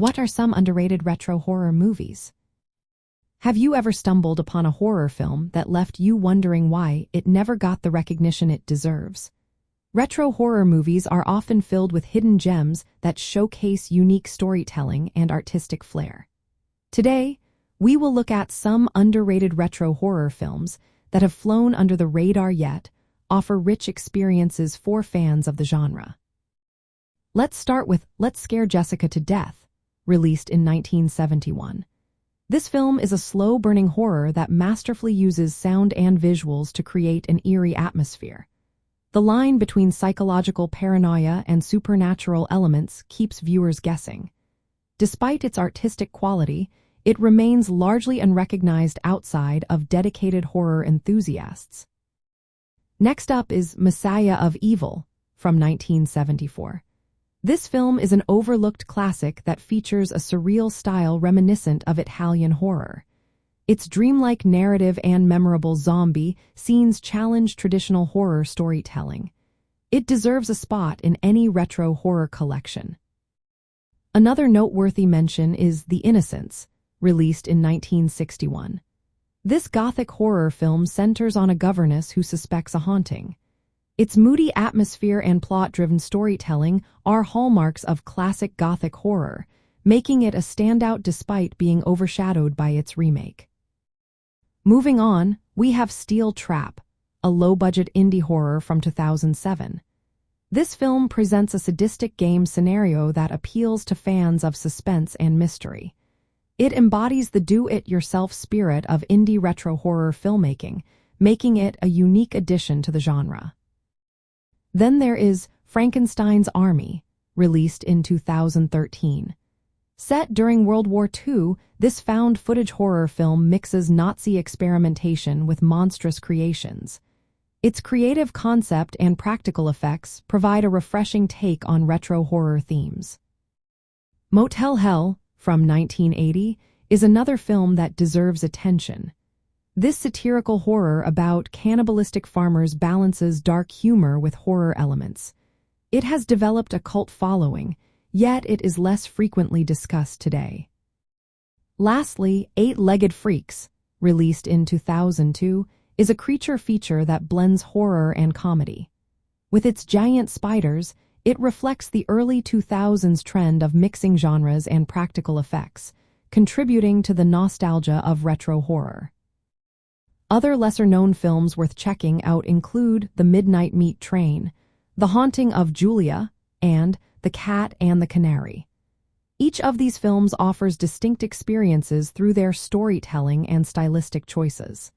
What are some underrated retro horror movies? Have you ever stumbled upon a horror film that left you wondering why it never got the recognition it deserves? Retro horror movies are often filled with hidden gems that showcase unique storytelling and artistic flair. Today, we will look at some underrated retro horror films that have flown under the radar yet offer rich experiences for fans of the genre. Let's start with Let's Scare Jessica to Death, released in 1971. This film is a slow-burning horror that masterfully uses sound and visuals to create an eerie atmosphere. The line between psychological paranoia and supernatural elements keeps viewers guessing. Despite its artistic quality, it remains largely unrecognized outside of dedicated horror enthusiasts. Next up is Messiah of Evil, from 1974. This film is an overlooked classic that features a surreal style reminiscent of Italian horror. Its dreamlike narrative and memorable zombie scenes challenge traditional horror storytelling. It deserves a spot in any retro horror collection. Another noteworthy mention is The Innocents, released in 1961. This Gothic horror film centers on a governess who suspects a haunting. Its moody atmosphere and plot-driven storytelling are hallmarks of classic Gothic horror, making it a standout despite being overshadowed by its remake. Moving on, we have Steel Trap, a low-budget indie horror from 2007. This film presents a sadistic game scenario that appeals to fans of suspense and mystery. It embodies the do-it-yourself spirit of indie retro horror filmmaking, making it a unique addition to the genre. Then there is Frankenstein's Army, released in 2013. Set during World War II, this found-footage horror film mixes Nazi experimentation with monstrous creations. Its creative concept and practical effects provide a refreshing take on retro horror themes. Motel Hell, from 1980, is another film that deserves attention. This satirical horror about cannibalistic farmers balances dark humor with horror elements. It has developed a cult following, yet it is less frequently discussed today. Lastly, Eight-Legged Freaks, released in 2002, is a creature feature that blends horror and comedy. With its giant spiders, it reflects the early 2000s trend of mixing genres and practical effects, contributing to the nostalgia of retro horror. Other lesser-known films worth checking out include The Midnight Meat Train, The Haunting of Julia, and The Cat and the Canary. Each of these films offers distinct experiences through their storytelling and stylistic choices.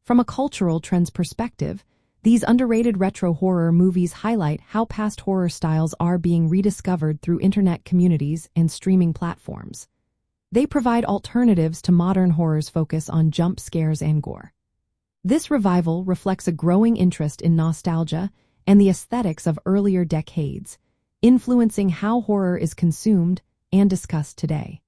From a cultural trends perspective, these underrated retro horror movies highlight how past horror styles are being rediscovered through internet communities and streaming platforms. They provide alternatives to modern horror's focus on jump scares and gore. This revival reflects a growing interest in nostalgia and the aesthetics of earlier decades, influencing how horror is consumed and discussed today.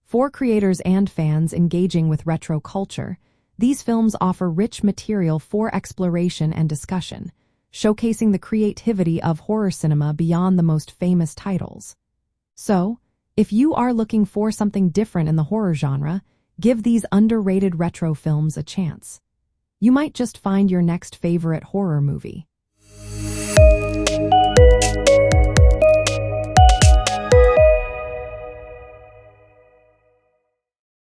For creators and fans engaging with retro culture, these films offer rich material for exploration and discussion, showcasing the creativity of horror cinema beyond the most famous titles. So, if you are looking for something different in the horror genre, give these underrated retro films a chance. You might just find your next favorite horror movie.